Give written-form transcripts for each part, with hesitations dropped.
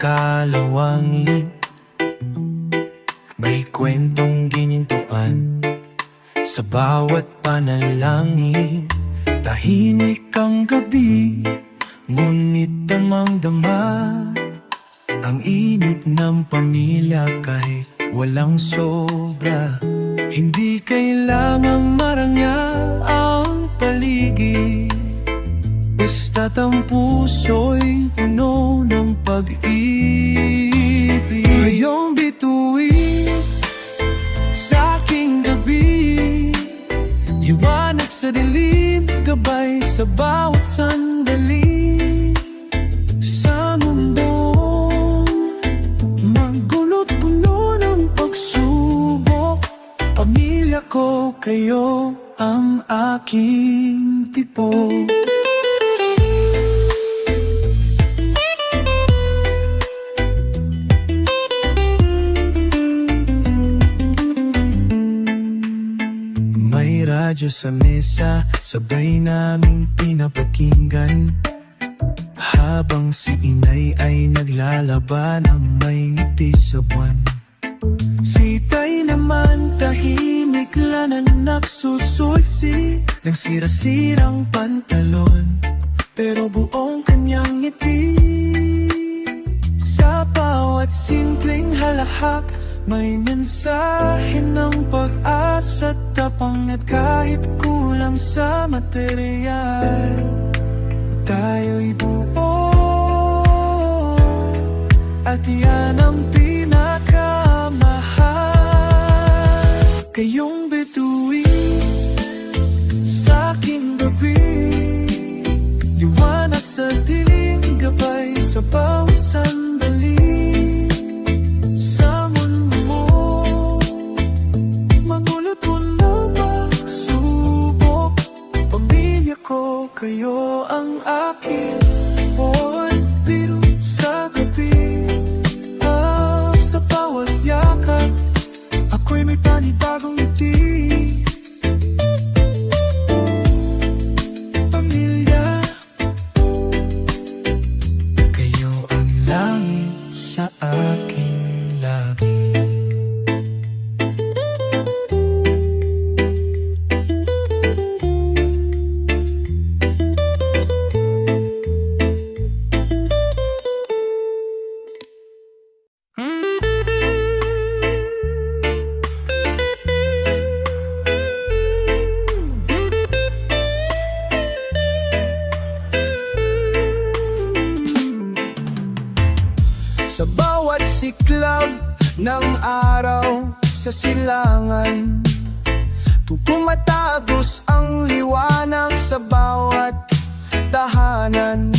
kalawangin. May kwentong ginintuan sa bawat panalangin. Tahimik ang gabi, ngunit damang-dama ang init ng pamilya kahit walang sobra. Hindi kailangang marangyang ang paligid, basta't ang puso'y puno ng pag-ibig. Ngayong bituin sa aking gabi, liwanag sa dilim, gabay sa bawat sandali. Sa mundong magulot puno ng pagsubok, pamilya ko, kayo ang aking tipok. May radyo sa mesa, sabay naming pinapakinggan, habang si inay ay naglalaba ng may ngiti sa buwan. Si tay naman tahimik lang na nagsusulsi ng sira-sirang pantalon, pero buong kanyang ngiti. Sa bawat simpleng halahak, may mensahe ng pag-asa, tapang at kahit kulang sa material, tayo'y buo, at yan ang pinakamahal. Kayong bituin sa aking gabi, liwanag sa dilim, gabay sa bawat sandali. Kayo ang aking buwan, biro sa gabi. Sa bawat yakap, ako'y may panibagong ngiti. Pamilya, kayo ang langit sa aking labi. Sa bawat siklab ng araw sa silangan, tumatagos ang liwanag sa bawat tahanan.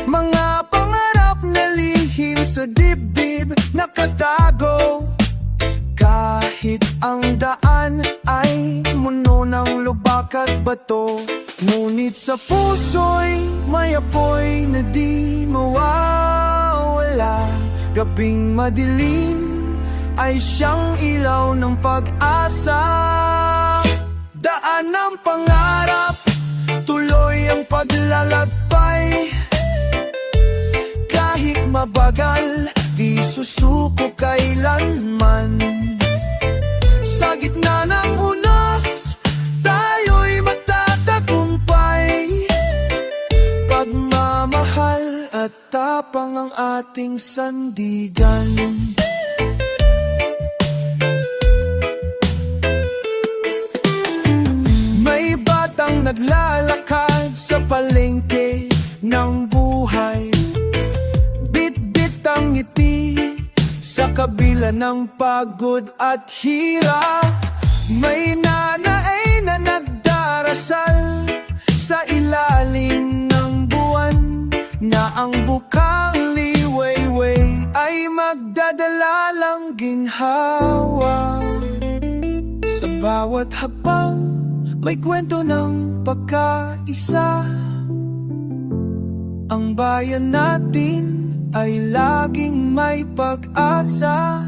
Mga pangarap na lihim sa dibdib nakatago, kahit ang daan ay muno ng lubak at bato. Ngunit sa puso'y may apoy na di mawawala. Gabing madilim ay siyang ilaw ng pag-asa. Daan ng pangarap, tuloy ang paglalakbay. Kahit mabagal, di susuko kailanman. Sa gitna ng unos, tayo'y magtatagumpay. Pagmamahal at tapang ang ating sandigan. May batang naglalakad sa palengke ng buhay, bit-bit ang ngiti sa kabila ng pagod at hirap. May nanay na nagdarasal sa ilalim ng buwan, na ang bukang liwayway ay magdadala lang ginhawa. Sa bawat hakbang may kwento ng pagkaisa. Ang bayan natin ay laging may pag-asa,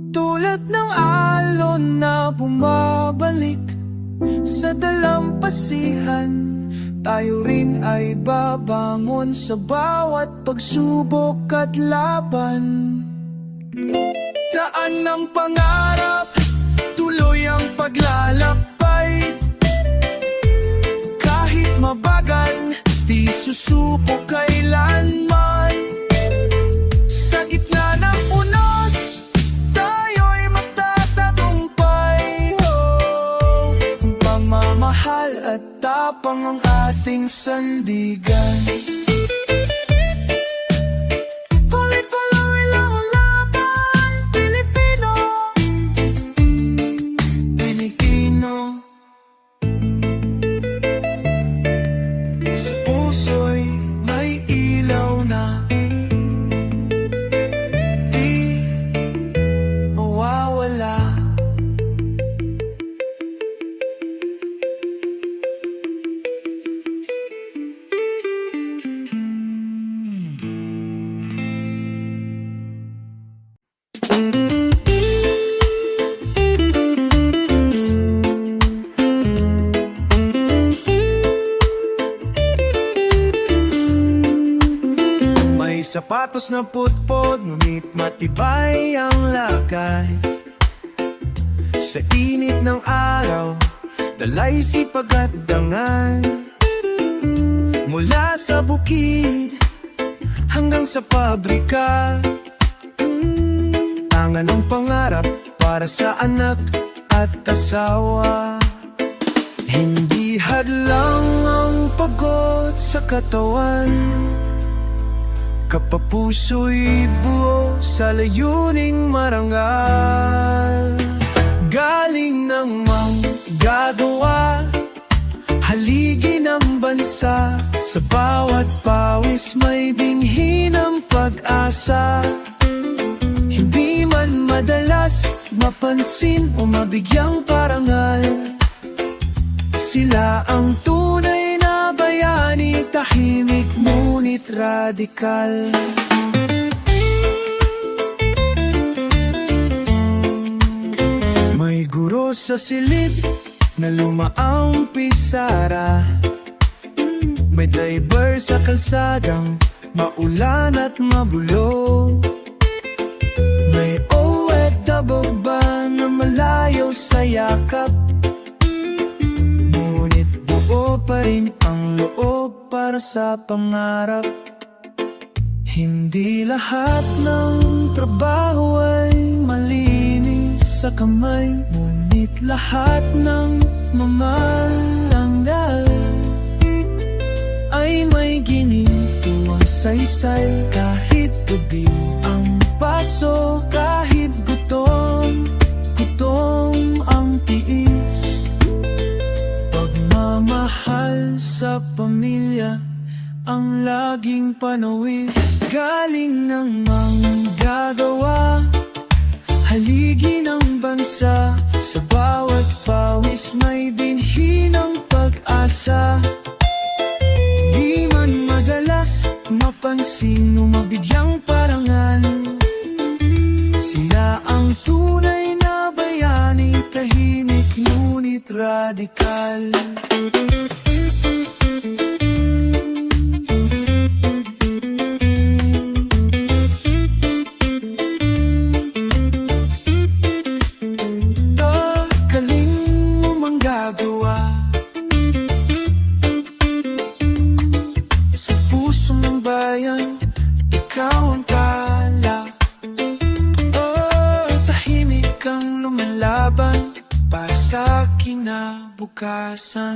tulad ng alon na bumabalik sa dalampasigan. tayo rin ay babangon sa bawat pagsubok at laban. Daan ng pangarap, tuloy ang paglalakbay. Kahit mabagal, di susuko kailanman. Sa gitna ng unos, tayo'y magtatagumpay. Pagmamahal at tapang ang ating sandigan. Tuloy-tuloy lang ang laban, Pilipino, Pilipino. Sa puso'y may ilaw na di mawawala. May sapatos na putpod, ngunit matibay ang lakay. Sa init ng araw, dalay sipag at dangal. Mula sa bukid hanggang sa pabrika, tangan ng pangarap para sa anak at asawa. Hindi hadlang ang pagod sa katawan, kapapuso'y buo sa layuning marangal. Galing ng manggagawa, haligi ng bansa. Sa bawat pawis may binhi ng pag-asa. Hindi man madalas mapansin o mabigyang parangal, sila ang tunay na bayani, tahimik ngunit radikal. May guro sa silid na lumaang pisara, may driver sa kalsadang maulan at mabulo, may OFW ba na malayo sa yakap, ngunit buo pa rin ang loob para sa pangarap. Hindi lahat ng trabaho ay malinis sa kamay, ngunit lahat ng mamaranggal ay may ginintong saysay. Kahit gabi ang paso, kahit gutom ang tiis, pagmamahal sa pamilya ang laging panawis. Galing ng manggagawa, haligi ng bansa. Sa bawat pawis may binhi ng pag-asa. Di man madalas mapansin o mabigyang parangal, sila ang tunay na bayani, tahimik ngunit radikal. Ikaw ang tala, tahimik kang lumalaban para sa kinabukasan.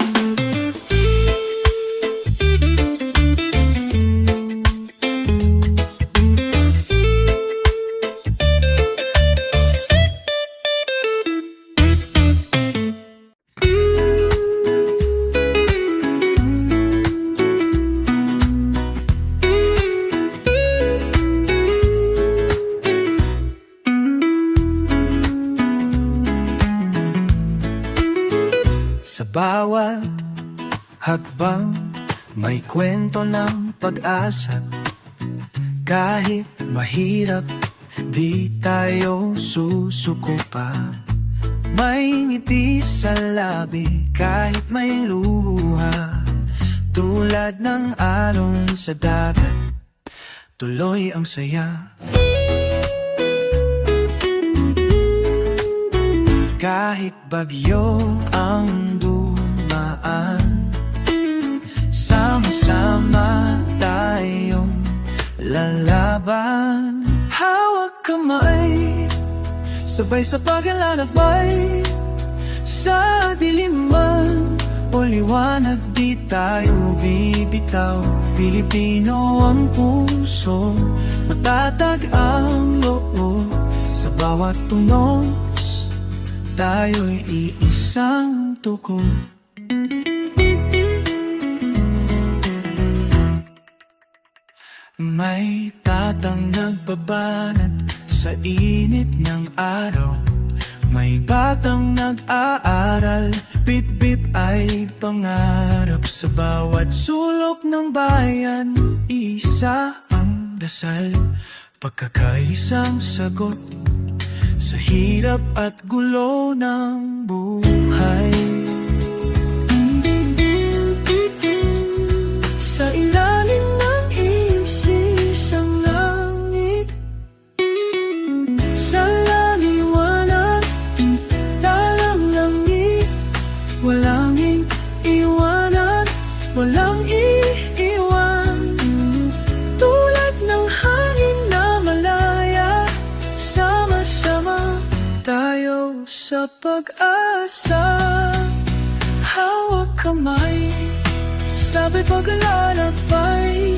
Sa bawat hakbang may kwento ng pag-asa. Kahit mahirap, di tayo susuko pa. May ngiti sa labi kahit may luha. tulad ng alon sa dagat, tuloy ang saya. Kahit bagyo ang dumaan, sama-sama tayong lalaban. Hawak kamay, sabay sa paglalakbay. Sa dilim man o liwanag, di tayo bibitaw. Pilipino ang puso, matatag ang loob. Sa bawat tunos, tayo'y iisang tugon. May tatang nagbabanat sa init ng araw. May batang nag-aaral, bit-bit ay pangarap. Sa bawat sulok ng bayan, isa ang dasal, pagkakaisang sagot sa hirap at gulo ng buhay. Sa ilalim ng isisang langit, sa laliwanag, talang langit, walang iiwanan, walang iiwan. Tulad ng hangin na malaya, sama-sama tayo sa pag-asa. Hawak kamay, sabay paglalakbay.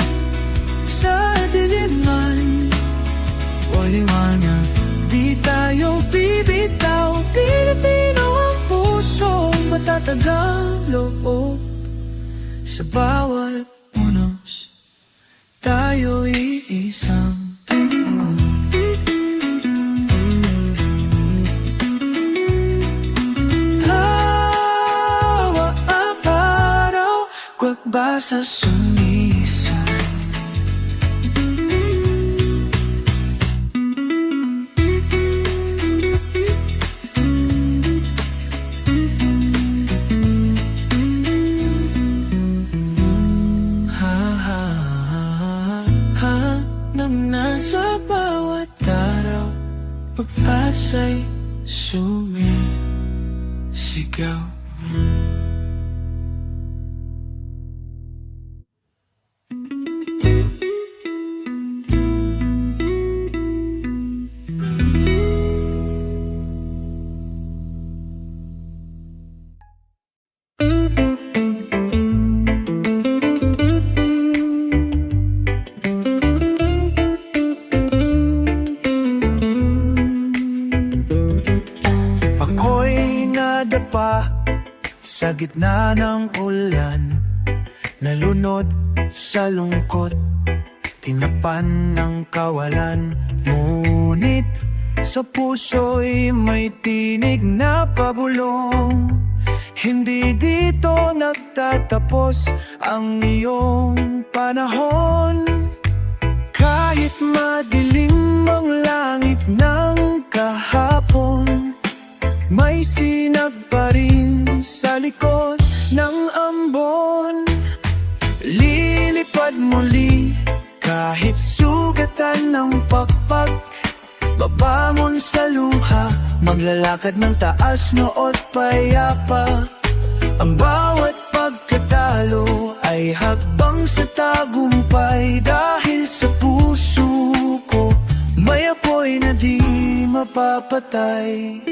Sa diliman o liwanag, di tayo bibitaw. Pilipino ang puso, matatag ang loob. Sa bawat unos, tayo'y isang tugon. Hawa ang araw, kwakba sa sumisan. Nasa bawat araw, pag-asa'y sumisigaw. Pa sa gitna ng ulan, nalunod sa lungkot, tinapan ng kawalan. Ngunit sa puso'y may tinig na pabulong. Hindi dito nagtatapos ang iyong panahon. Kahit madilim ang langit ng kahapon, may sinag pa rin sa likod ng ambon. Lilipad muli kahit sugatan ng pakpak. Babangon sa luha, maglalakad ng taas noot payapa. Ang bawat pagkatalo ay hakbang sa tagumpay. Dahil sa puso ko may apoy na di mapapatay.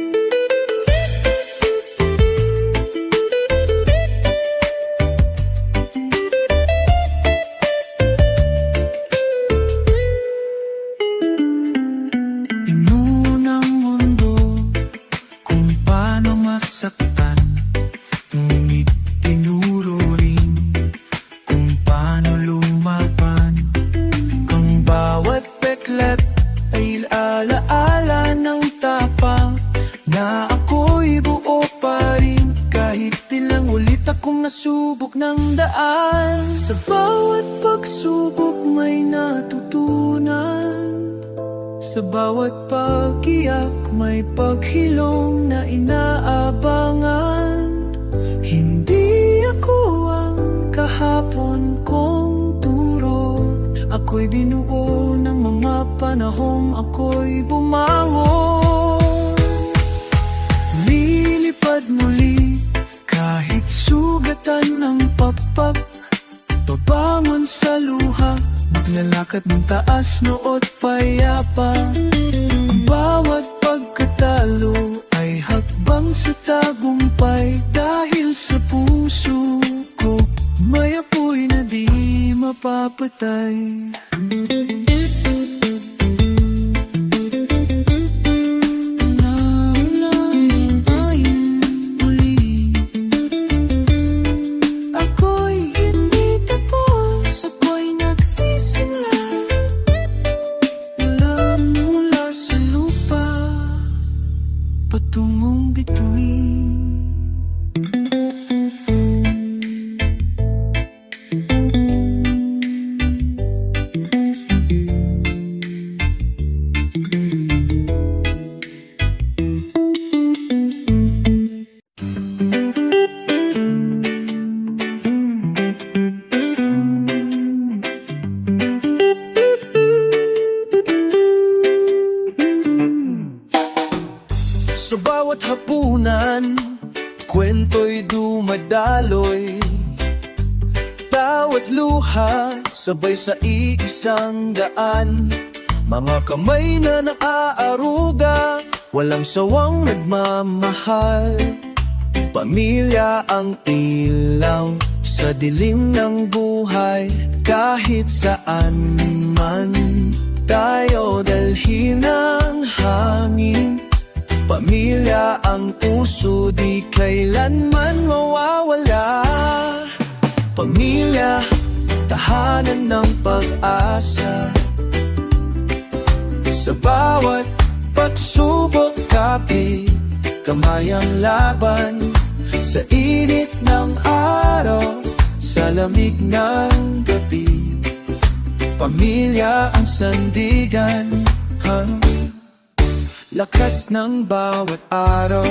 Saktan, ngunit tinuro rin kung paano lumaban. Ang bawat peklat ay alaala ng tapang na ako'y buo pa rin. Kahit ilang ulit akong nasubok ng daan, sa bawat pagsubok may natutunan. Sa bawat pag-iyak may paghilom na inaabangan. Hindi ako ang hapon kong turo, ako'y binuo ng mga panahong ako'y bumangon. Lilipad muli kahit sugatan ng pakpak, babangon sa luha, maglalakad ng taas noot payapa. Ang bawat pagkatalo ay hakbang sa tagumpay, dahil sa puso ko may apoy na di mapapatay. Patungong bituin. Sa bawat hapunan, kwento'y dumadaloy, tawat luha, sabay sa iisang daan. Mga kamay na naaaruga, walang sawang nagmamahal. Pamilya ang ilaw sa dilim ng buhay, kahit saan man tayo dalhin ng hangin. Pamilya ang puso, di kailanman mawawala. Pamilya, tahanan ng pag-asa. Sa bawat pagsubok, kapit kamay ang laban. Sa init ng araw, sa lamig ng gabi, pamilya ang sandigan, lakas ng bawat araw.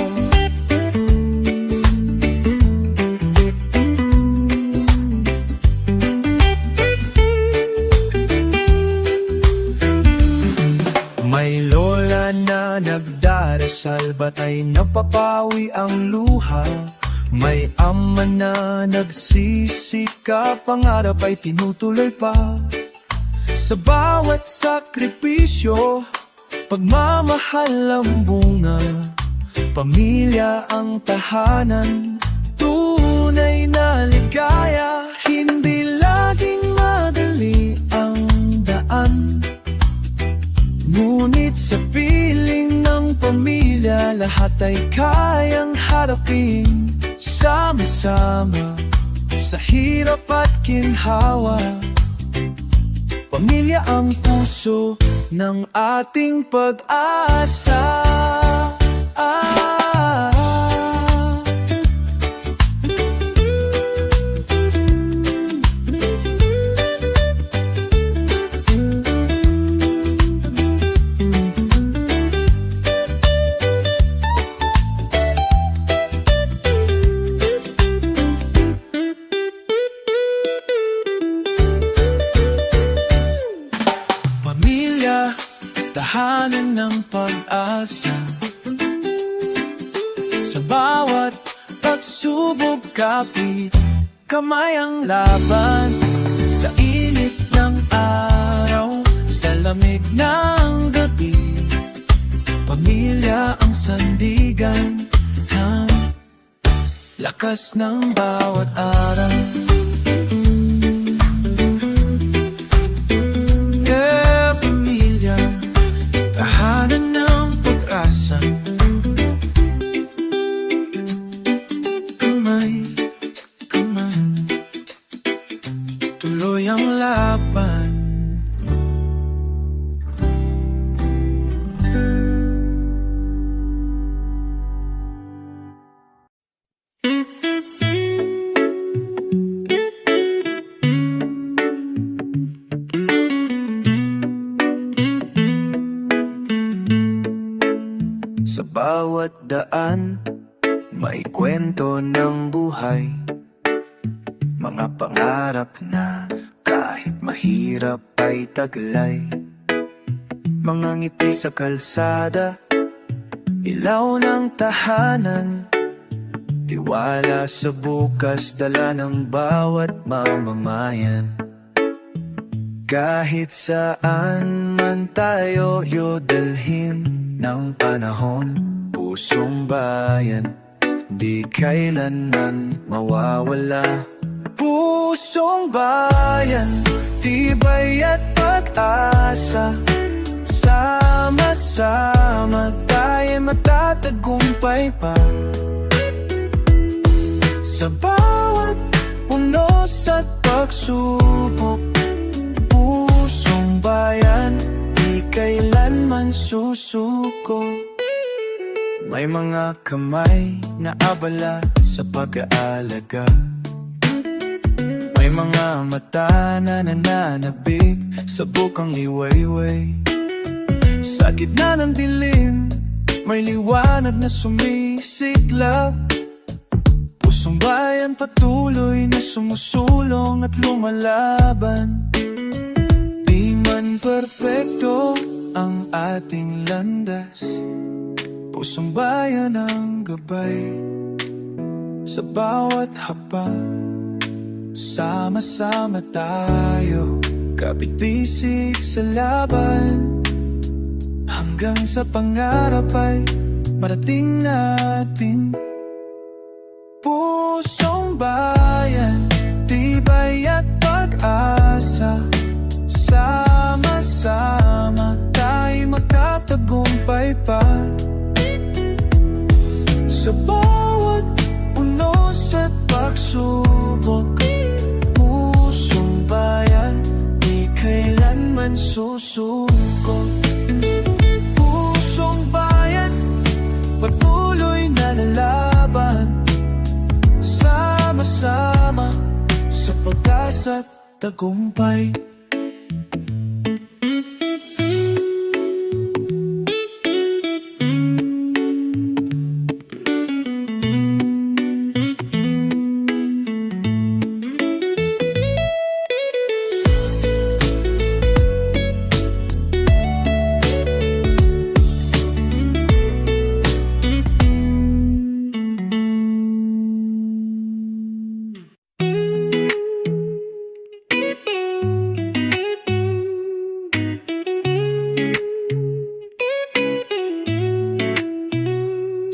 May lola na nagdarasal, ba't ay napapawi ang luha? May ama na nagsisikap, pangarap ay tinutuloy pa. Sa bawat sakripisyo, pagmamahal ang bunga. Pamilya ang tahanan, tunay na ligaya. Hindi laging madali ang daan, ngunit sa piling ng pamilya, lahat ay kayang harapin. Sama-sama sa hirap at ginhawa, pamilya ang puso ng ating pag-asa. Pamilya, tahanan ng pag-asa. Sa bawat pagsubok, kapit kamay ang laban. Sa init ng araw, sa lamig ng gabi, pamilya ang sandigan, lakas ng bawat araw. Tuloy ang laban. Sa bawat daan, may kwento ng buhay. mga pangarap na kahit mahirap ay taglay. Mga ngiti sa kalsada, ilaw ng tahanan, tiwala sa bukas, dala ng bawat mamamayan. Kahit saan man tayo yodalhin ng panahon, pusong bayan, di kailanman mawawala. Pusong bayan, tibay at pag-asa, sama-sama tayo matatagumpay pa. Sa bawat unos at pagsubok, pusong bayan, di kailanman susuko. May mga kamay na abala sa pag-aalaga, may mga mata na nananabik sa bukang liwayway. Sa gitna ng dilim, may liwanag na sumisiklab. Pusong bayan patuloy na sumusulong at lumalaban. Di man perpekto ang ating landas, pusong bayan ang gabay sa bawat hakbang. Sama-sama tayo, kapit-bisig sa laban, hanggang sa pangarap ay marating natin. Pusong bayan, tibay at pag-asa, sama-sama tayo magtatagumpay pa. Sa bawat unos at pagsubok, pusong bayan, di kailanman susuko. Pusong bayan, patuloy na lalaban, sama-sama sa pag-asa at tagumpay.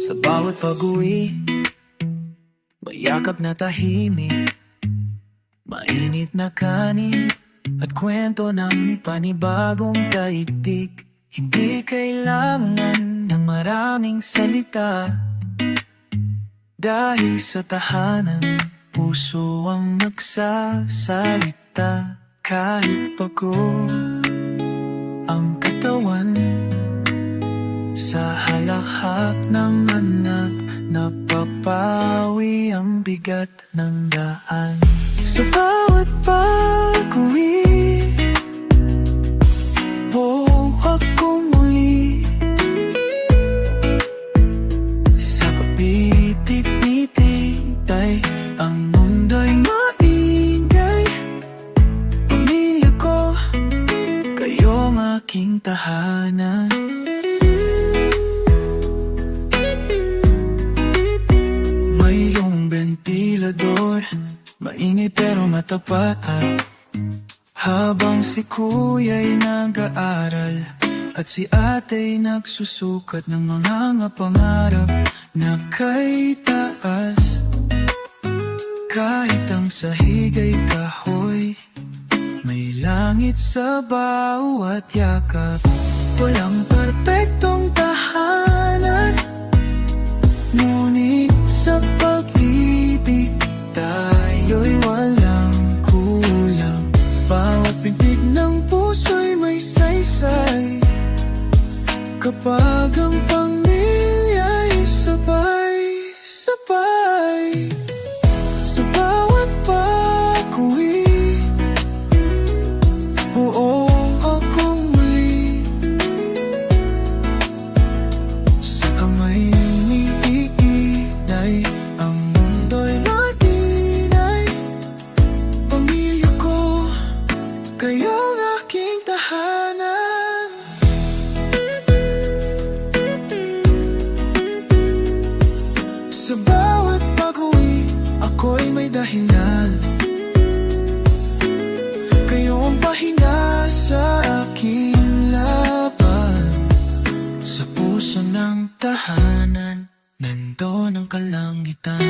Sa bawat pag-uwi, mayakap na tahimik, mainit na kanin at kwento ng panibagong daigdig. Hindi kailangan ng maraming salita, dahil sa tahanan, puso ang nagsasalita. Kahit pagod ang katawan, sa halakhak ng anak, napapawi ang bigat ng daan. Sa bawat pag-uwi, ako muli sa papitik-pitik, ang mundo'y maingay. Pamilya ko, kayong aking tahanan. Mainit pero matapat, habang si kuya'y nag-aaral at si ate'y nagsusukat ng mga pangarap na kay taas. Kahit ang sahig ay kahoy, may langit sa bawat yakap. Walang perpektong tahanan, ngunit sa pag-ibig tayo'y walang kulang. Bawat pintig ng puso'y may saysay, kapag ang pamilya'y sabay-sabay. Sa bawat pag-uwi, akong muli sa kamay ni Iinay. Ang mundo'y maginay, tahanan, nandoon ang kalangitan.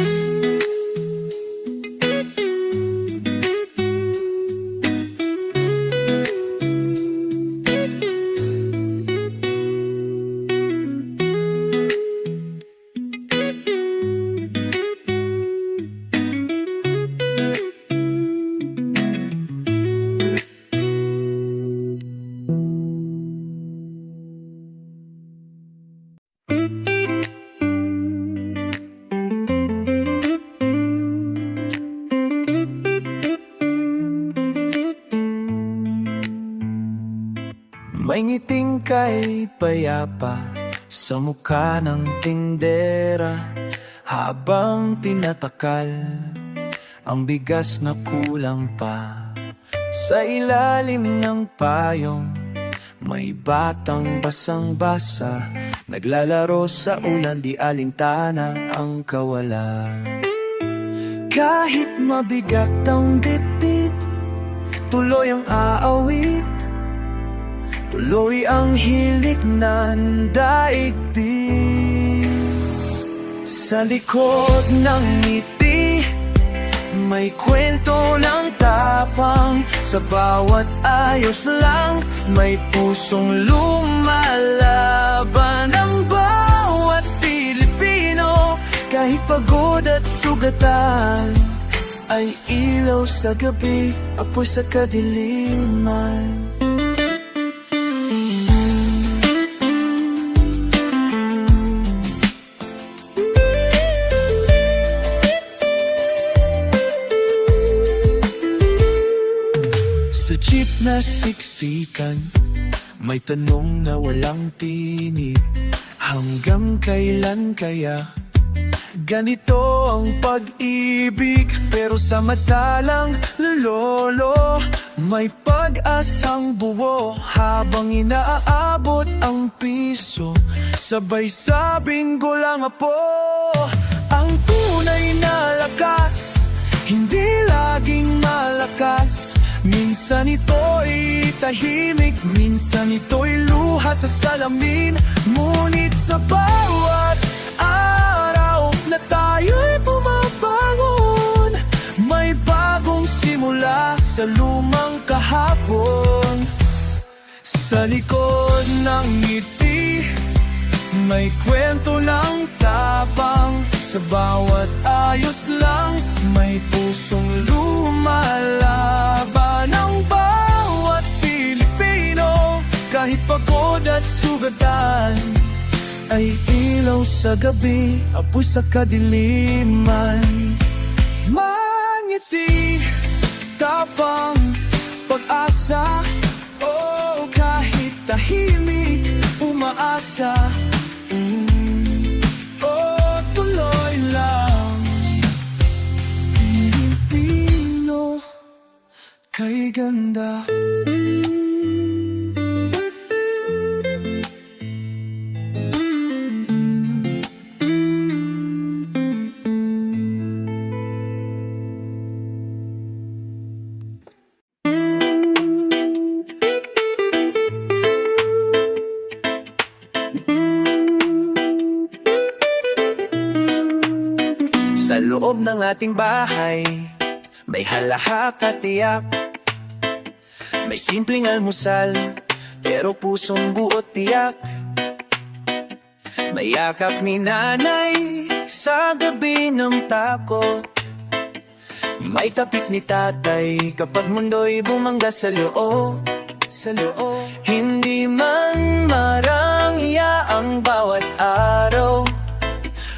May ngiting kay payapa sa mukha ng tindera, habang tinatakal ang bigas na kulang pa. Sa ilalim ng payong may batang basang-basa, naglalaro sa ulan, di alintana ang kawalan. Kahit mabigat ang bitbit, tuloy ang aawit, tuloy ang hilik ng daigdig. Sa likod ng ngiti, may kwento ng tapang. Sa bawat ayos lang, may pusong lumalaban. Ang bawat Pilipino, kahit pagod at sugatan, ay ilaw sa gabi, apoy sa kadiliman. Sa jeep na siksikan, may tanong na walang tinig. Hanggang kailan kaya ganito ang pag-ibig? Pero sa mata lang, lolo, may pag-asang buo. Habang inaabot ang piso, sabay sabing gulang apo. Ang tunay na lakas, hindi laging malakas. Minsan ito'y tahimik, minsan ito'y luha sa salamin. Ngunit sa bawat araw na tayo'y bumabangon, may bagong simula sa lumang kahapon. Sa likod ng ngiti, may kwento ng tapang. Sa bawat ayos lang, may pusong lumalaban. Ang bawat Pilipino, kahit pagod at sugatan, ay ilaw sa gabi, apoy sa kadiliman. Mangiti, tapang, pag-asa, oh, kahit tahimik, umaasa. Oh, tuloy lang, Pilipino, kay ganda. Sa loob ng ating bahay, may halahak at tiyak. May simpleng almusal, pero pusong buot tiyak. May yakap ni nanay sa gabi ng takot. May tapik ni tatay kapag mundo'y bumangga sa loob. Hindi man marangya ang bawat araw,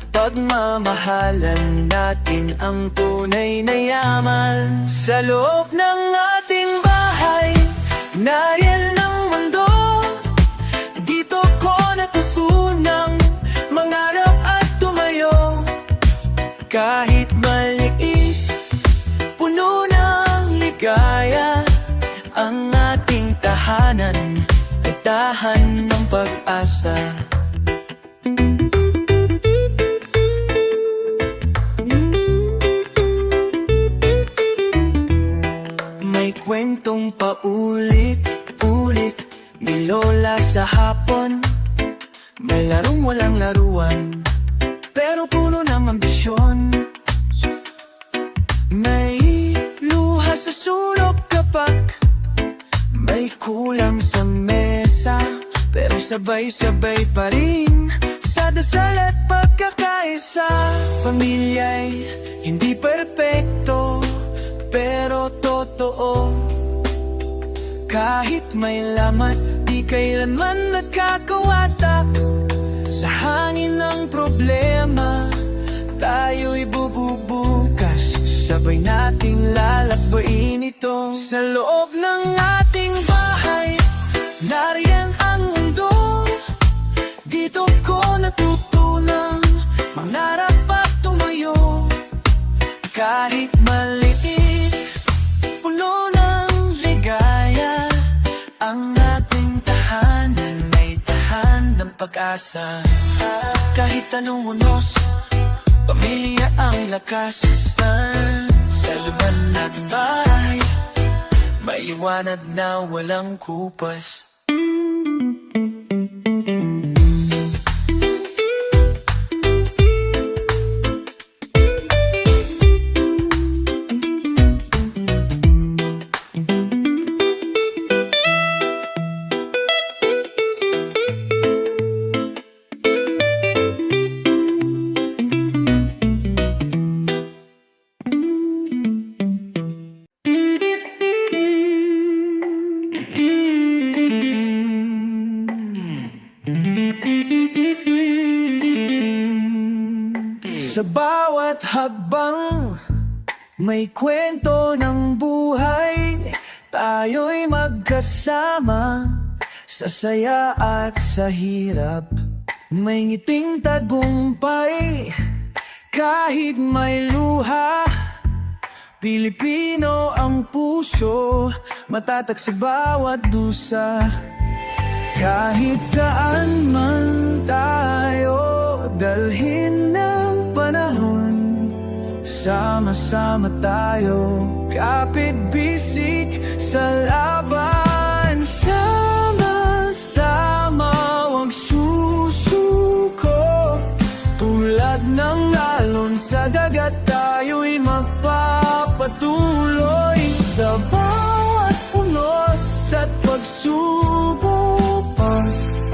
pagmamahalan natin ang tunay na yaman. Sa loob ng ating bahay, nariyan ng mundo. Dito ko natutunang mangarap at tumayo. Kahit maliit, puno ng ligaya, ang ating tahanan, katahan ng pag-asa. May kwentong paulit-ulit ni Lola sa hapon. May larong walang laruan, pero puno ng ambisyon. May luha sa sulok kapag may kulang sa mesa, pero sabay-sabay pa rin sa dasal at pagkakaisa. Pamilya'y hindi perpekto, pero totoo. Kahit may lamat, di kailanman nagkakawatak. Sa hangin ng problema, tayo'y bububukas. Sabay nating lalakbayin ito. Sa loob ng ating bahay, nariyan ang mundo. Dito ko natutunang mangarap at tumayo. Kahit maliit, puno ng ligaya, ang ating tahanan ay tahan ng pag-asa. Kahit anong unos, pamilya ang lakas. Sa laman nating bahay, may liwanag na walang kupas. Sa bawat hakbang, may kwento ng buhay. Tayo'y magkasama sa saya at sa hirap. May ngiting tagumpay kahit may luha. Pilipino ang puso, matatag sa bawat dusa. Kahit saan man tayo dalhin ng panahon, sama-sama tayo, kapit-bisik sa laban. Sama-sama wag susuko, tulad ng alon sa dagat, tayo'y magpapatuloy. Sa bawat unos at pagsubok,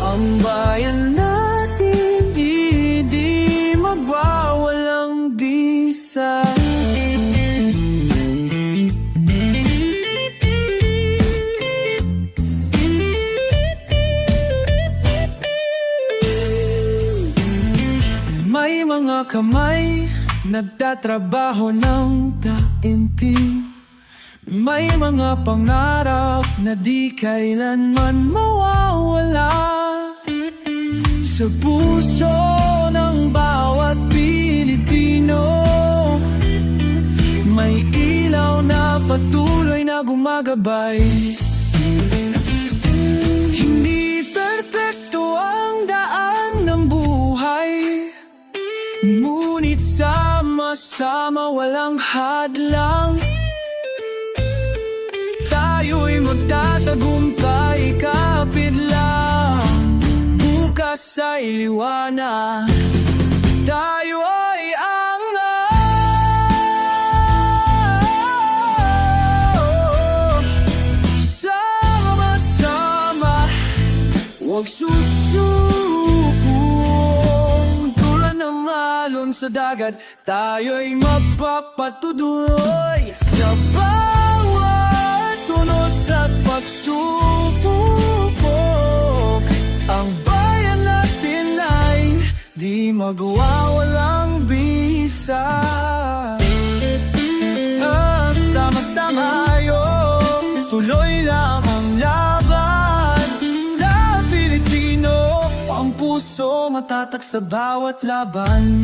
ang bayan natin di magwawalang bisa. May mga kamay nagtatrabaho ng taimtim. May mga pangarap na di kailanman mawawala. Sa puso ng bawat Pilipino, may ilaw na patuloy na gumagabay. Hindi perpekto ang daan ng buhay, ngunit sama-sama walang hadlang. Tayo'y magtatagumpay, kapit lang. Bukas ay liwanag, tayo ay angat. Sama-sama, huwag susubong. Tulad ng alon sa dagat, tayo'y magpapatuloy. Sa bawat tunos at pagsubok, ang bayan natin ay di magwawalang bisa. Sama-sama tayo, tuloy lang ang laban. Na Pilipino, ang puso matatag sa bawat laban.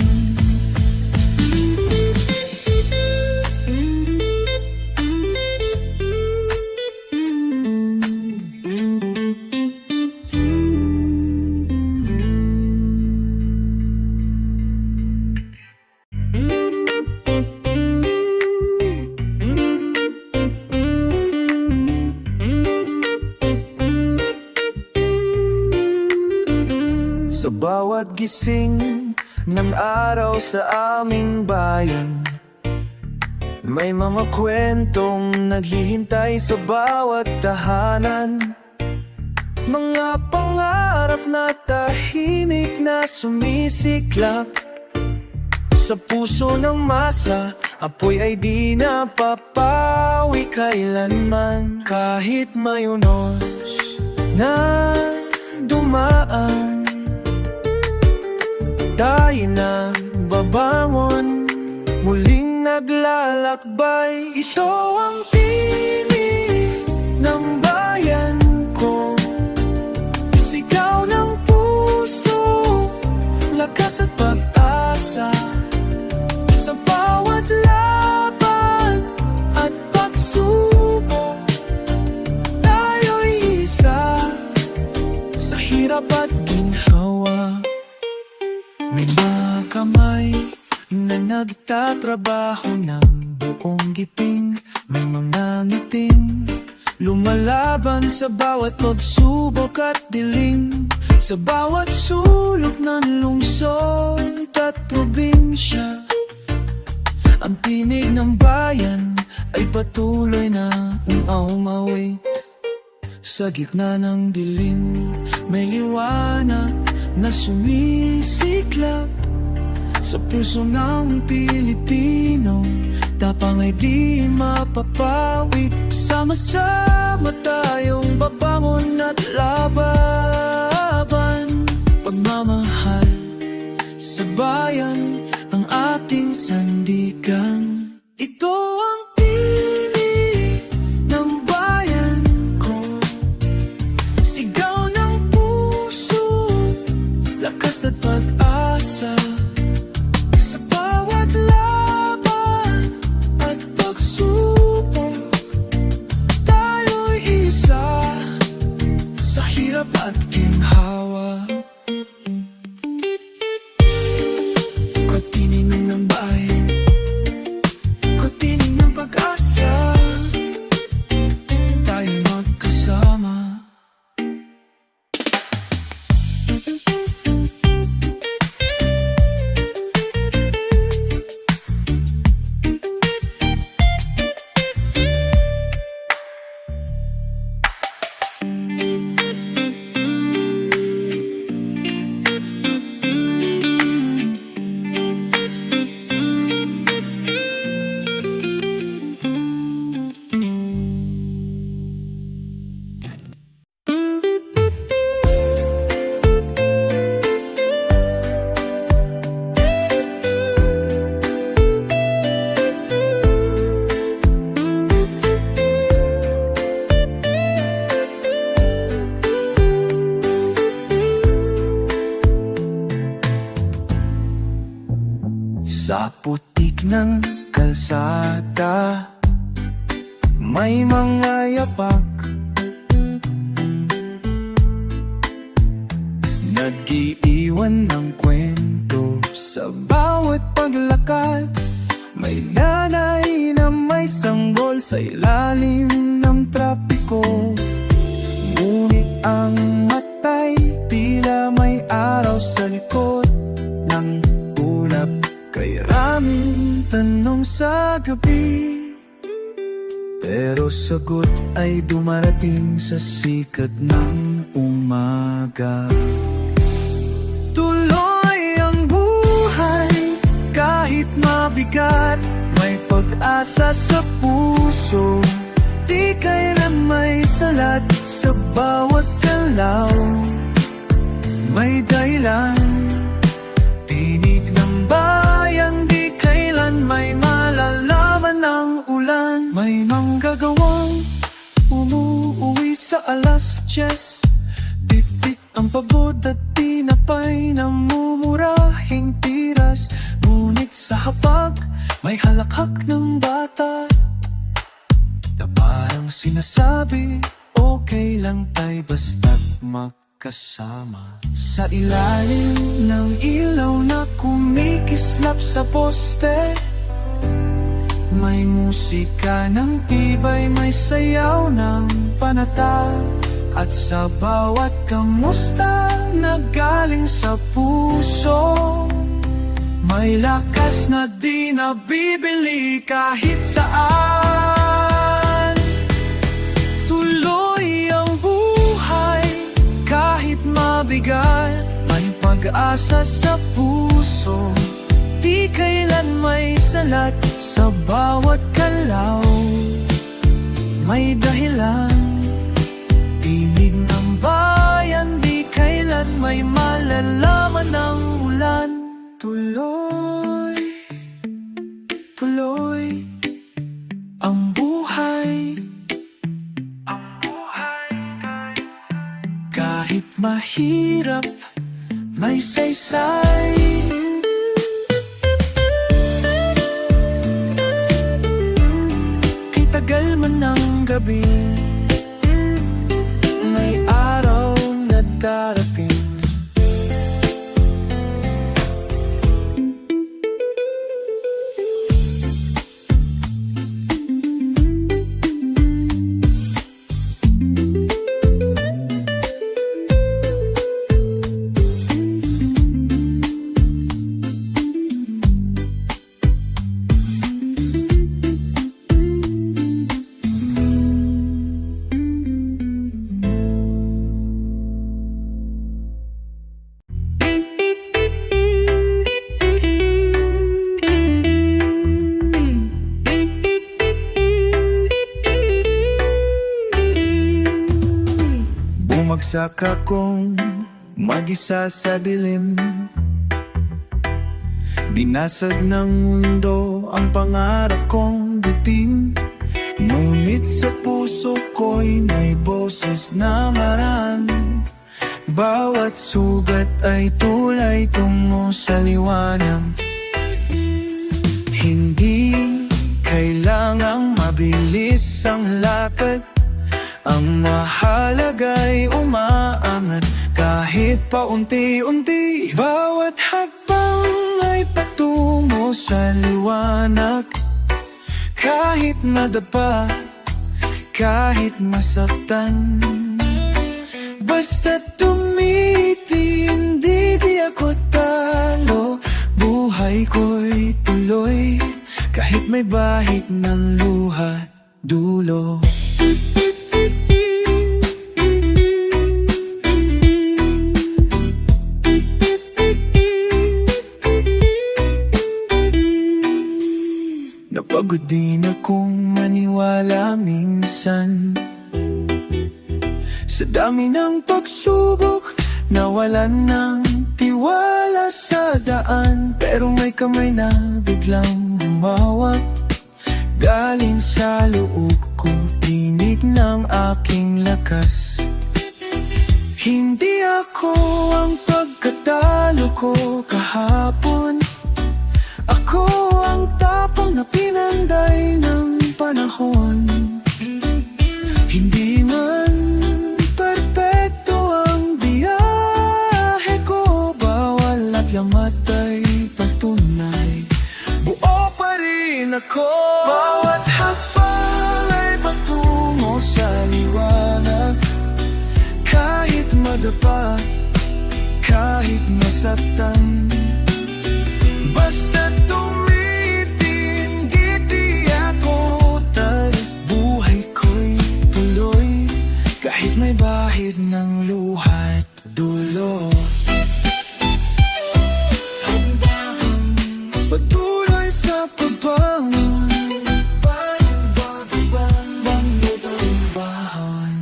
Sa bawat gising ng araw sa aming bayan, may mga kwentong naghihintay sa bawat tahanan. Mga pangarap na tahimik na sumisiklap sa puso ng masa. Apoy ay di napapawi kailanman. Kahit may unos na dumaan, tayo na babangon, muling naglalakbay. Ito ang tinig ng bayan ko, sigaw ng puso, lakas at pag-asa. Sa bawat laban at pagsubok, tayo'y isa. Sa hirap at ginhawa, may mga kamay na nagtatrabaho ng buong giting. May mga ngiting lumalaban sa bawat pagsubok at dilim. Sa bawat sulok ng lungsod at probinsya, ang tinig ng bayan ay patuloy na umawit. Sa gitna ng dilim, may liwanag na sumisiklap sa puso ng Pilipino. Tapang ay di mapapawi. Sama-sama tayong babangon at laban. Pagmamahal sa bayan ang ating sandigan. Ito ang tinig ng bayan ko, sigaw ng puso, lakas at pag-asa. Sa bawat laban at pagsubok, tayo'y isa. Sa hirap at ginhawa, tinig ng bayan, tinig ng pag-asa, tayo magkasama. Sa putik ng kalsada, may mga yapak, nag-iiwan ng kwento sa bawat paglakad. May nanay na may sanggol sa ilalim ng trapiko, ngunit ang matay tila may araw sa likod ng ulap. Kay raming tanong sa gabi, pero sagot ay dumarating sa sikat ng umaga. Tuloy ang buhay kahit mabigat, may pag-asa sa puso, di kailan may salat. Sa bawat galaw may dahilan, tinig ng bayan, di kailan may malalaman ng ulan. May manggagawang umuuwi sa alas 10, bibig ang pagod at tinapay na mumurahing tiras. Ngunit sa hapag may halakhak ng bata na parang sinasabi, okay lang tayo basta't kasama. Sa ilalim ng ilaw na kumikislap sa poste, may musika ng tibay, may sayaw ng panata. At sa bawat kamusta nag galing sa puso, may lakas na di nabibili kahit saan. Tuloy ang buhay kahit mabigat, may pag-asa sa puso, di kailan may salat sa bawat galaw. May dahilan, tinig ng bayan, di kailan may malalaman ng ulan. Tuloy, tuloy ang buhay, kahit mahirap, may saysay. Kay tagal man ng gabi, may araw na darating. Bumagsak akong mag-isa sa dilim, binasag ng mundo ang pangarap kong bitin. Ngunit sa puso ko'y may boses na maran, bawat sugat ay tulay tungo sa liwanag. Hindi kailangang mabilis ang lakad, ang mahalaga'y umaangat kahit paunti-unti. Bawat hakbang ay patungo sa liwanag, kahit madapa, kahit masaktan. Basta tumitindi, di ako talo. Buhay ko'y tuloy, kahit may bahid ng luha dulo. Napagod din akong maniwala minsan, sa dami ng pagsubok, nawalan ng tiwala sa daan. Pero may kamay na biglang humawak, galing sa loob ko, tinig ng aking lakas. Hindi ako ang pagkatalo ko kahapon, ako ang tapang na pinanday ng panahon. Hindi man perpekto ang biyahe ko, bawal at yamat ay patunay, buo pa rin ako. Bawat hakbang ay patungo sa liwanag, kahit madapa, kahit masaktan. Basta tumitindi, di ako tal. Buhay ko'y tuloy, kahit may bahid ng luha at dulo. Patuloy sa pagbangon, bangot ang bahan.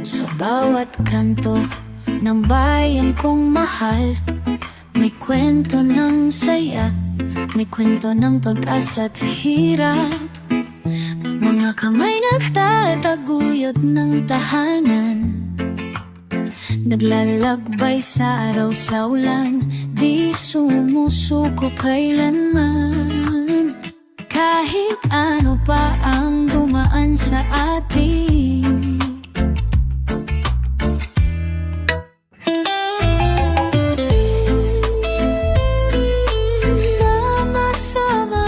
Sa bawat kanto ng bayan kong mahal, may kwento ng saya, may kwento ng pag-asa at hirap. Mga kamay nagtataguyod ng tahanan, naglalakbay sa araw sa ulan, di sumusuko kailanman. Kahit ano pa ang dumaan sa atin, sama-sama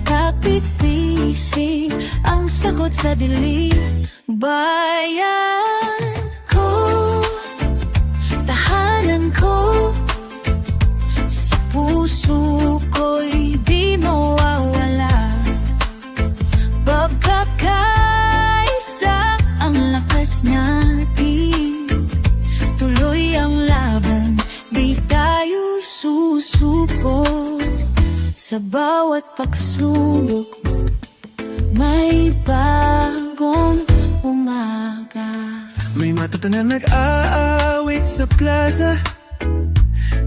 kapit-pisig ang sagot sa dilim. Bayan ko, tahanan ko, sa puso ko'y di mawawala. Pagkakaisa ang lakas natin, tuloy ang laban, di tayo susuko. Sa bawat pagsubok, may bagong umaga. May mata na nag-aawit sa plaza,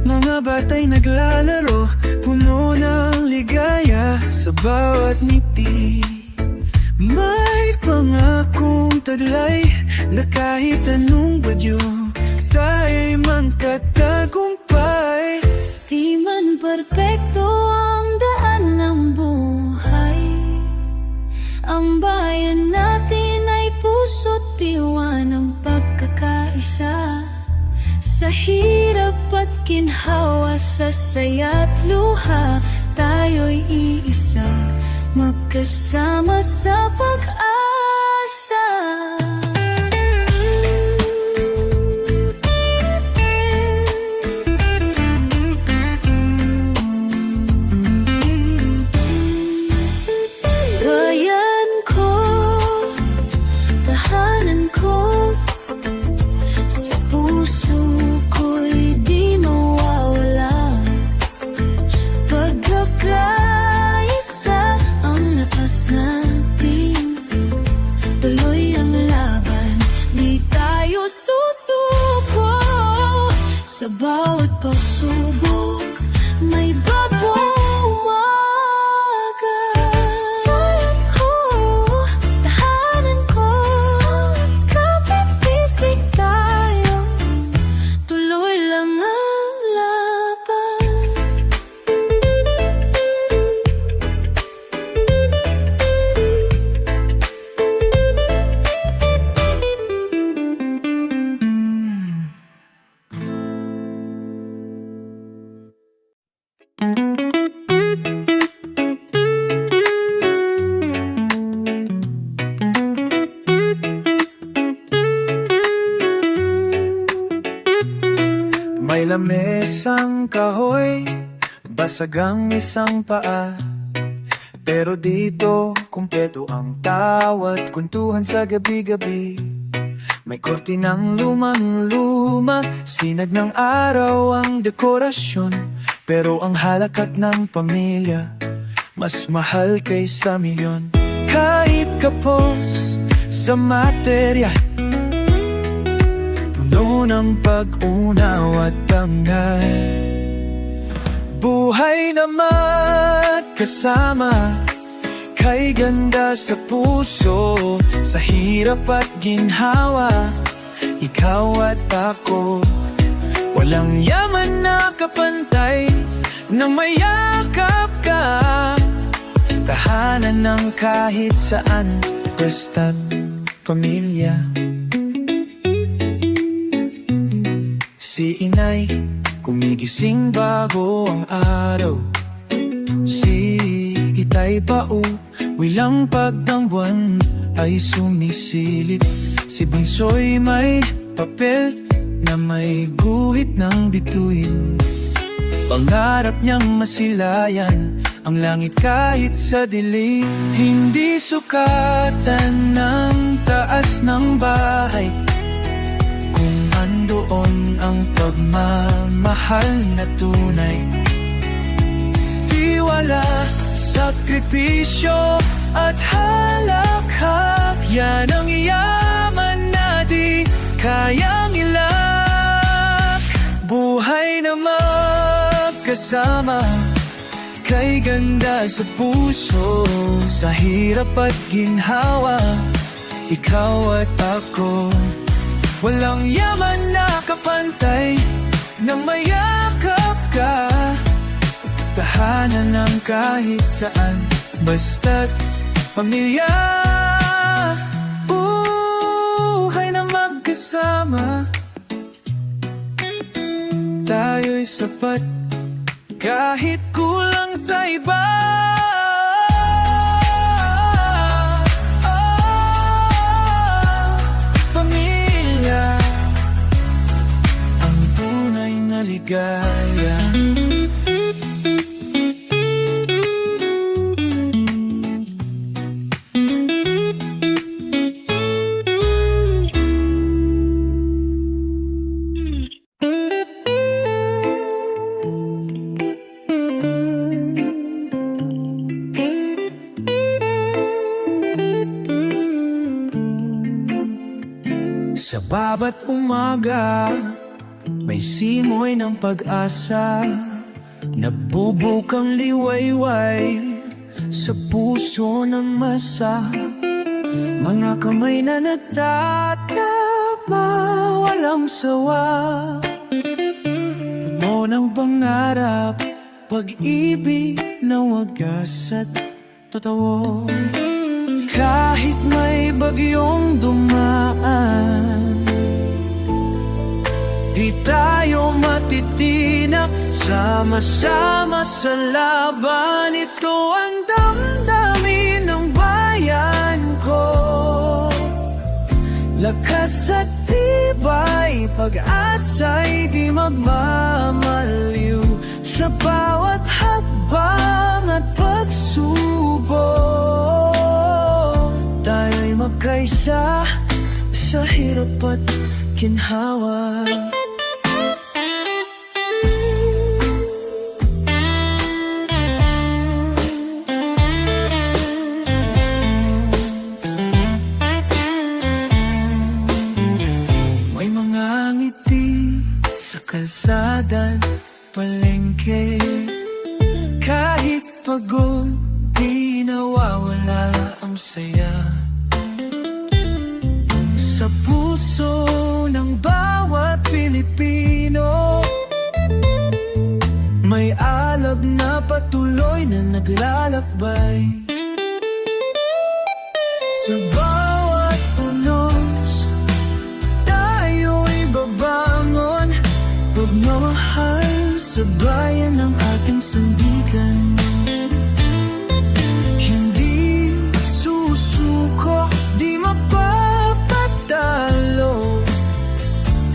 mga batay naglalaro, puno ng ligaya sa bawat ngiti. May pangakong taglay na kahit anong badyo, tayo'y magtatagumpay. Di man perpekto ang daan ng buhay, ang bayan natin ay puso't diwa ng pagkakaisa. Sa hirap at ginhawa, sa saya't luha, tayo'y iisa, magkasama sa pag-asa. Bayan ko, tahanan ko, sa puso ko'y di mawawala. Pagkakaisa ang lakas natin, tuloy ang laban, di tayo susuko. Sa bawat pagsubok, may bagong umaga. Bayan ko, tahanan ko, kapit-bisig tayo, tuloy lang ang laban. May lamesang kahoy, basag ang isang paa, pero dito kumpleto ang tawat kwentuhan sa gabi-gabi. May kortinang lumang-luma, sinag ng araw ang dekorasyon, pero ang halakat ng pamilya mas mahal kaysa milyon. Kahit kapos sa materya, puno ng pag-unaw at dangal, buhay na magkasama, kay ganda sa puso, sa hirap at ginhawa, ikaw at ako. Walang yaman na kapantay, na mayakap ka, tahanan ng kahit saan, basta't pamilya. Si inay, kumigising bago ang araw. Si itay wilang pagdang buwan ay sumisilip. Si bunso'y may papel na may guhit ng bituin. Pangarap niyang masilayan ang langit kahit sa dilim. Hindi sukatan ng taas ng bahay kung andoon ang pagmamahal na tunay. Tiwala, sakripisyo at halakhak, yan ang yaman na di kayang ilak. Buhay na magkasama, kay ganda sa puso, sa hirap at ginhawa, ikaw at ako. Walang yaman na kapantay, na mayakap ka, tahanan ng kahit saan, Basta't pamilya, buhay na magkasama. Tayo'y sapat kahit kulang sa iba. Pamilya ang tunay na ligaya. Sa babat umaga, may simoy ng pag-asa. Nabubukang liwayway sa puso ng masa. Mga kamay na nagtatapa, walang sawa. Puno ng pangarap, pag-ibig na wagas at totoo. Kahit may bagyong dumaan, di tayo matitinak. Sama-sama sa laban, ito ang damdamin ng bayan ko. Lakas at tibay, pag-asa'y di magmamaliw. Sa bawat hakbang at pagsubok, tayo'y magkaisa sa hirap at ginhawa. May mga ngiti sa kalsada, palengke. Kahit pagod, di nawawala ang saya. Sa puso ng bawat Pilipino, may alab na patuloy na naglalakbay. Sa bawat unos, tayo'y babangon. Pagmamahal sa bayan ng ating sandigan. Hindi susuko, di mapapatalo.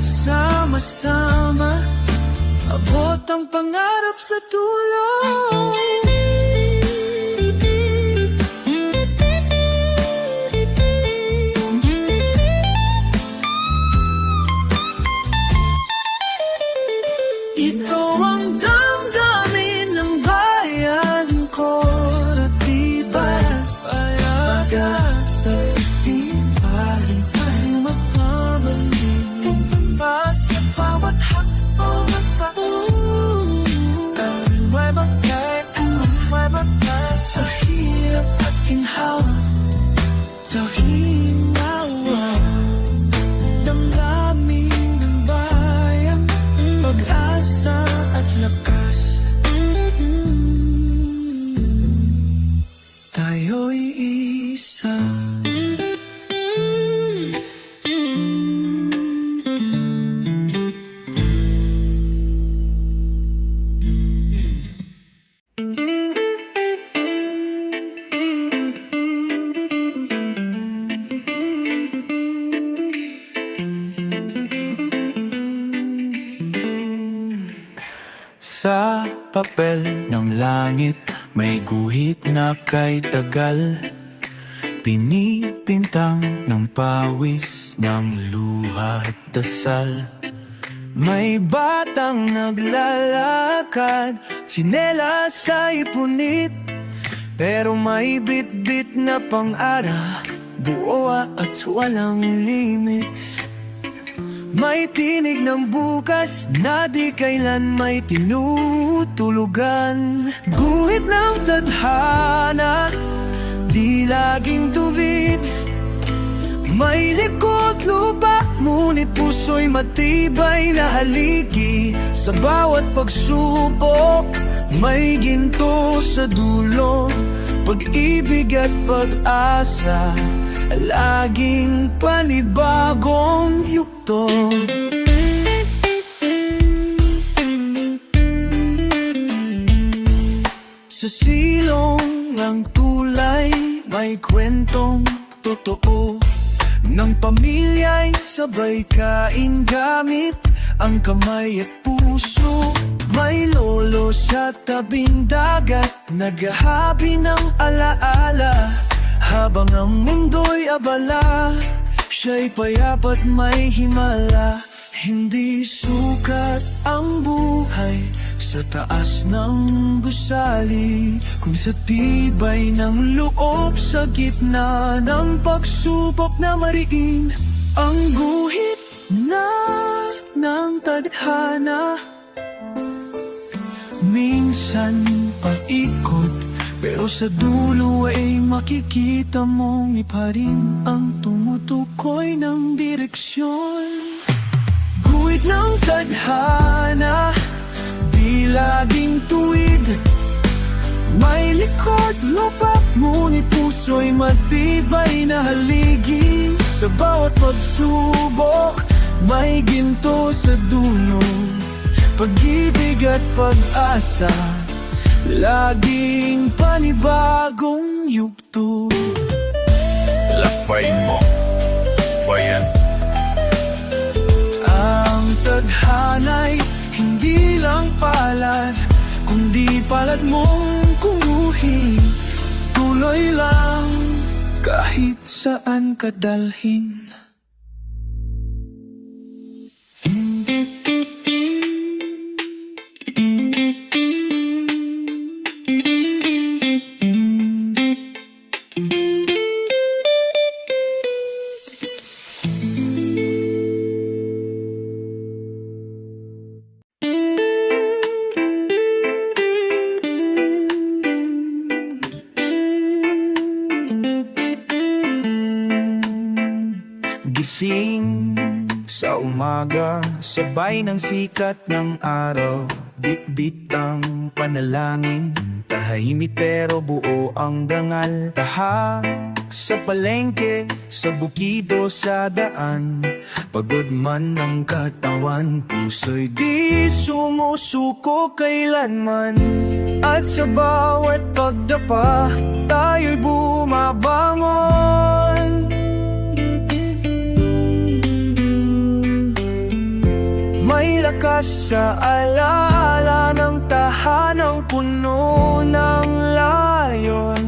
Sama-sama, abot ang pangarap sa dulo. Ito ang damdamin ng bayan ko. Sa tibas, pag-asa, di pa rin tayo magpabalik. Sa bawat hakbang at pagsubok, tayo'y may bagay sa hirap at ginhawa. Sa hinawa, damdamin ng bayan, pag-asa at lakas. Tayo'y isa. Sa papel ng langit, may guhit na kay tagal. Pinipintang ng pawis, ng luha at dasal. May batang naglalakad, tsinelas ay punit. Pero may bit-bit na pang-ara, buo at walang limits. May tinig ng bukas na di kailan may tinutulugan. Guhit ng tadhana, di laging tuwid. May likod lupa, ngunit puso'y matibay na haligi. Sa bawat pagsubok, may ginto sa dulo. pag-ibig at pag-asa, laging panibagong yugto. Sa silong ng tulay, may kwentong totoo ng pamilya'y sabay kain gamit ang kamay at puso. May lolo sa tabing dagat, naghahabi ng alaala. Habang ang mundo'y abala, siya'y payapat may himala. Hindi sukat ang buhay sa taas ng gusali, kung sa tibay ng loob sa gitna ng pagsubok na mariin. Ang guhit na ng tadhana, minsan paikot, pero sa dulo ay makikita mong iba rin ang tumutukoy ng direksyon. Guhit ng tadhana, di laging tuwid, may likod lupa, ngunit puso'y matibay na haligi. Sa bawat pagsubok, may ginto sa dulo, pag-ibig at pag-asa, laging panibagong yugto. Lakbayin mo, bayan. Ang tadhana'y hindi lang palad, kundi palad mong kumuhin. Tuloy lang kahit saan ka dalhin. Gising sa umaga, sabay ng sikat ng araw, bit-bit ang panalangin, tahimik pero buo ang dangal. Tahak sa palengke, sa bukido, sa daan, pagod man ang katawan, puso'y di sumusuko kailanman. At sa bawat pagdapa, tayo'y bumabangon. May lakas sa alaala ng tahanang puno ng layon.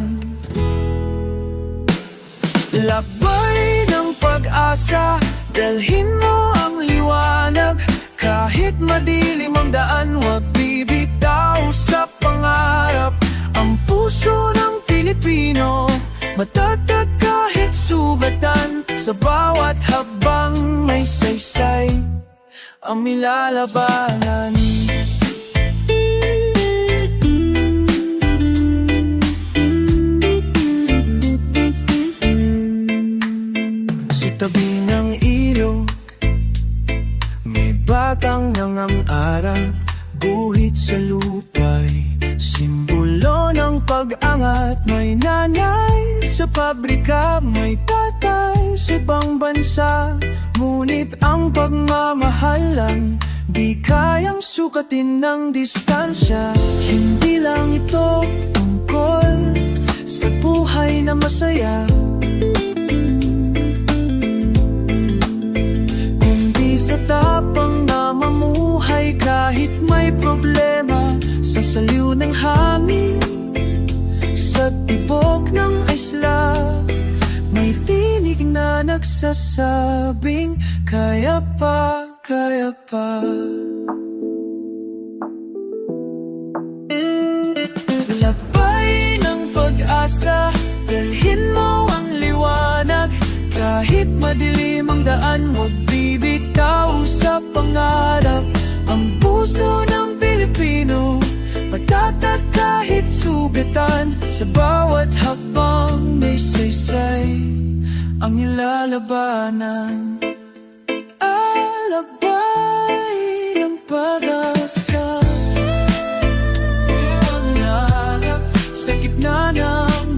Labay ng pag-asa, dalhin mo ang liwanag. Kahit madilim ang daan, huwag bibitaw sa pangarap. Ang puso ng Pilipino, matatag kahit sugatan. Sa bawat habang may saysay ang nilalabanan. Sa tabi ng ilog, may batang nangangarap, guhit sa lupay, simbolo ng pag-angat. May nanay sa pabrika, may tatay sa ibang bansa, ngunit ang pagmamahalan di kayang sukatin ng distansya. Hindi lang ito tungkol sa buhay na masaya, kundi sa tapang na mamuhay kahit may problema. Sa saliw ng hangin, sa tibok ng isla, may tinig na nagsasabing kaya pa, kaya pa. Labay ng pag-asa, dalhin mo ang liwanag. Kahit madilim ang daan, huwag bibitaw sa pangarap. Ang puso ng Pilipino, matatag kahit sugatan. Sa bawat hakbang may saysay ang nilalabanan. Alabay ng pag-asa, sa gitna ng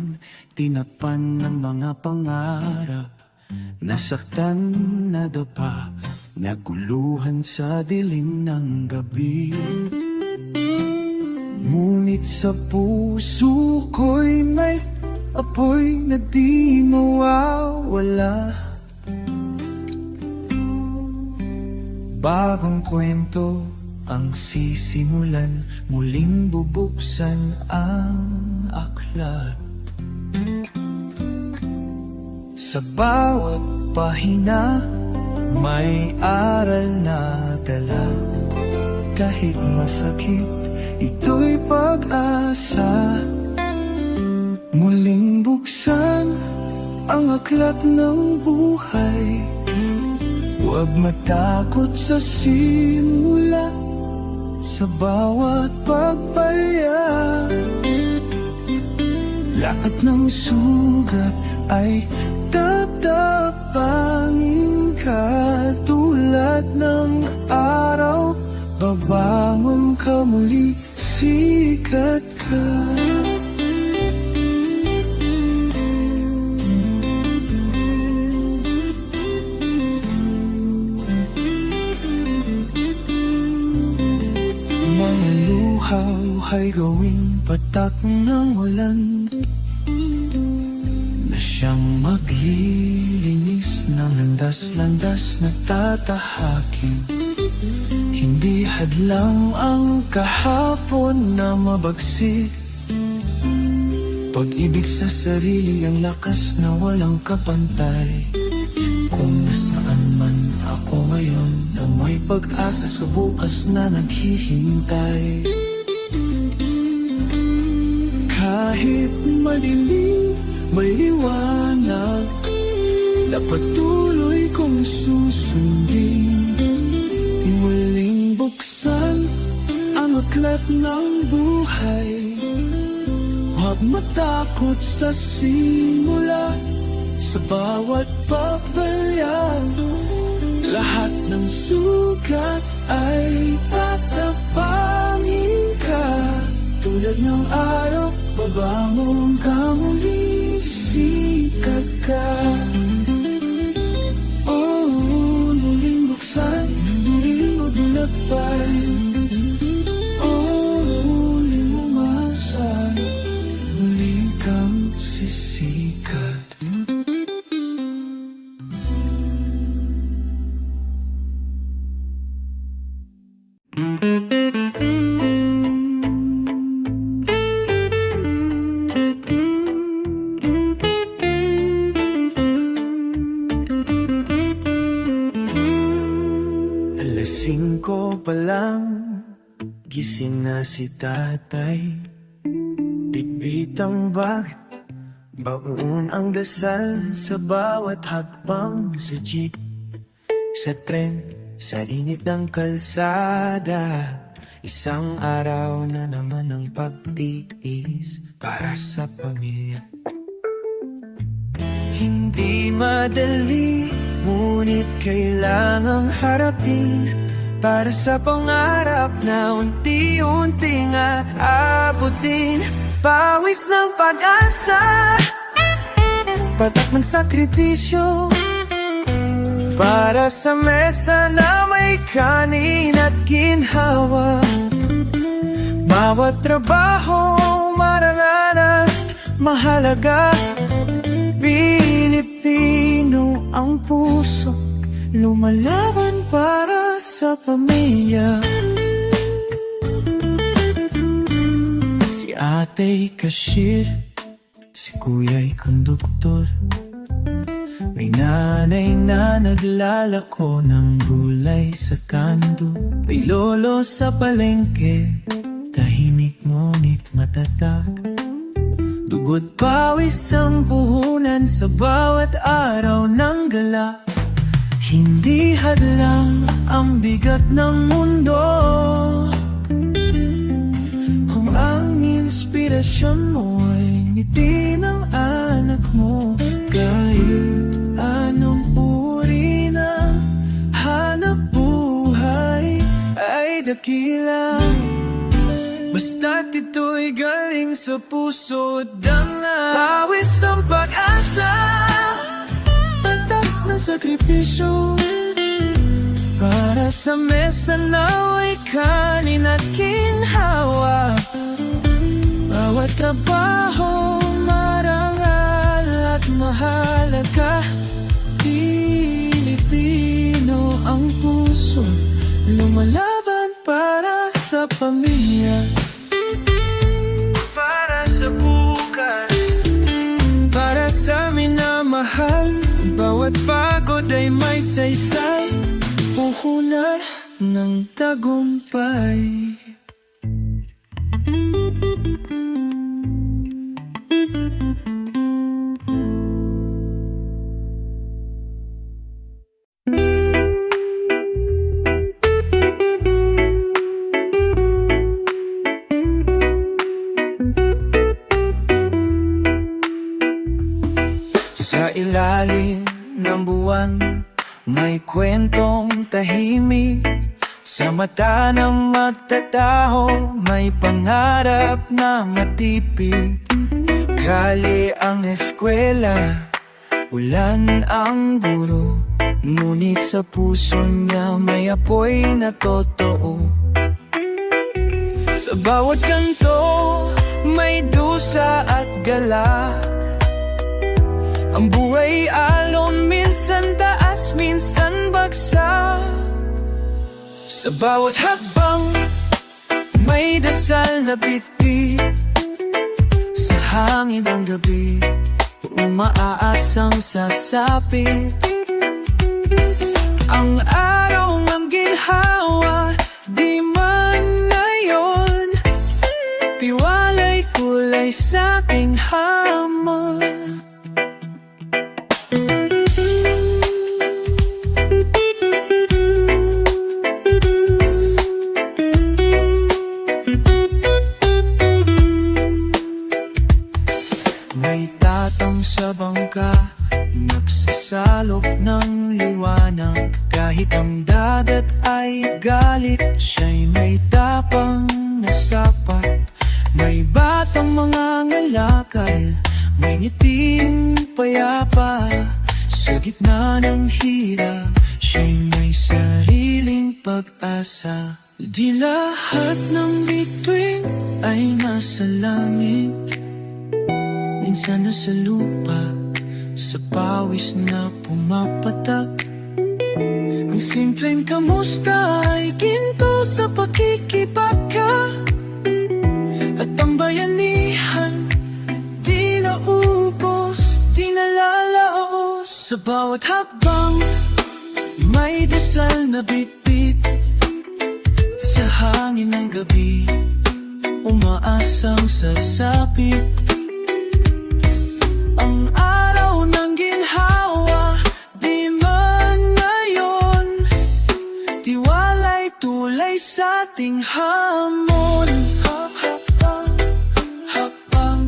naman tinapan ng mga pangarap. Nasaktan, nadapa, naguluhan sa dilim ng gabi. Ngunit sa puso ko'y may apoy na di mawawala. Bagong kwento ang sisimulan, muling bubuksan ang aklat. Sa bawat pahina, may aral na dala. Kahit masakit, ito'y pag-asa. Muling buksan ang aklat ng buhay. Huwag matakot sa simula, sa bawat pagpalya. Lahat ng sugat ay tatapangin ka. Tulad ng araw, babangon ka muli, sikat ka. Mga luhaw ay gawing patak ng ulan, na siyang maglilinis ng landas-landas na tatahakin. Hindi hadlang ang kahapon na mabagsik. Pag-ibig sa sarili ang lakas na walang kapantay. Kung nasaan man ako ngayon, na may pag-asa sa bukas na naghihintay. Kahit madilim, may liwanag na patuloy kong susundin. Muling buksan ang aklat ng buhay. Huwag matakot sa simula, sa bawat papalya. Lahat ng sugat ay tatapangin ka. Tulad ng araw, babangon ka muli, sikat ka. Oh, muling buksan, muling maglakbay. Oh, muling umasa, muli kang sisikat. Alas 5 pa lang, gising na si tatay. Bitbit ang bag, baon ang dasal sa bawat hakbang. Sa jeep, sa tren, sa init ng kalsada. Isang araw na naman ang pagtiis para sa pamilya. Hindi madali, ngunit kailangang harapin, para sa pangarap na unti-unting aabutin. Pawis ng pag-asa, patak ng sakripisyo, para sa mesa na may kanin at ginhawa. Bawat trabaho mararana, mahalaga. Pilipino ang puso, lumalaban para sa pamilya. Si atay cashier, si kuya'y konduktor. May nanay na naglalako ng gulay sa kando. May lolo sa palengke, tahimik ngunit matatag. Dugo't pawis ang puhunan sa bawat araw ng gala. Hindi hadlang ang bigat ng mundo, kung ang inspirasyon mo ay ngiti ng anak mo. Kahit anong uri ng hanap buhay ay dakila, basta't ito ito'y galing sa puso. Danga awis ng pag-asa, tatak ng sakripisyo, para sa mesa nawa'y kanin at ginhawa. Bawat trabaho marangal at mahalaga. Pilipino ang puso, lumalaban para sa pamilya, para sa bukas, para sa minamahal. Bawat pagod ay may saysay, puhunan ng tagumpay. Sa ilalim ng buwan, may kwentong tahimik. Sa mata ng magtataho, may pangarap na matipid. Kali ang eskwela, ulan ang guro, ngunit sa puso niya may apoy na totoo. Sa bawat kanto, may dusa at galak. Ang buhay alon, minsan taas, minsan bagsak. Sa bawat hakbang, may dasal na bitbit. Sa hangin ng gabi, umaaasang sasapit. Ang araw ng ginhawa, di man ngayon. Tiwala'y kulay sa aking hamon. May tatang sa bangka, nagsasalop ng liwanag. Kahit ang dagat ay galit, siya'y may tapang na sapat. May batang mga ngalakal, may ngiting payapa. Sa gitna ng hirap, siya'y may sariling pag-asa. Di lahat ng bituin ay nasa langit, minsan nasa lupa, sa pawis na pumapatak. Ang simpleng kamusta ay ginto sa pakikibaka. At ang bayanihan, di naubos, di nalalaos. Sa bawat hakbang, may dasal na bitbit. Sa hangin ng gabi, umaasang sasapit. Ang araw ng ginhawa, di man ngayon. Tiwala'y tulay sa ating hamon. Hakbang, hakbang,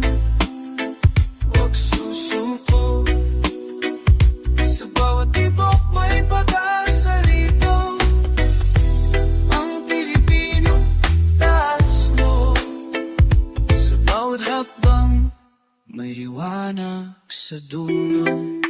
huwag susuko. Sa bawat tibok may pag-asa rito. Ang Pilipino, taas loob. Sa bawat hakbang, may liwanag sa dulo.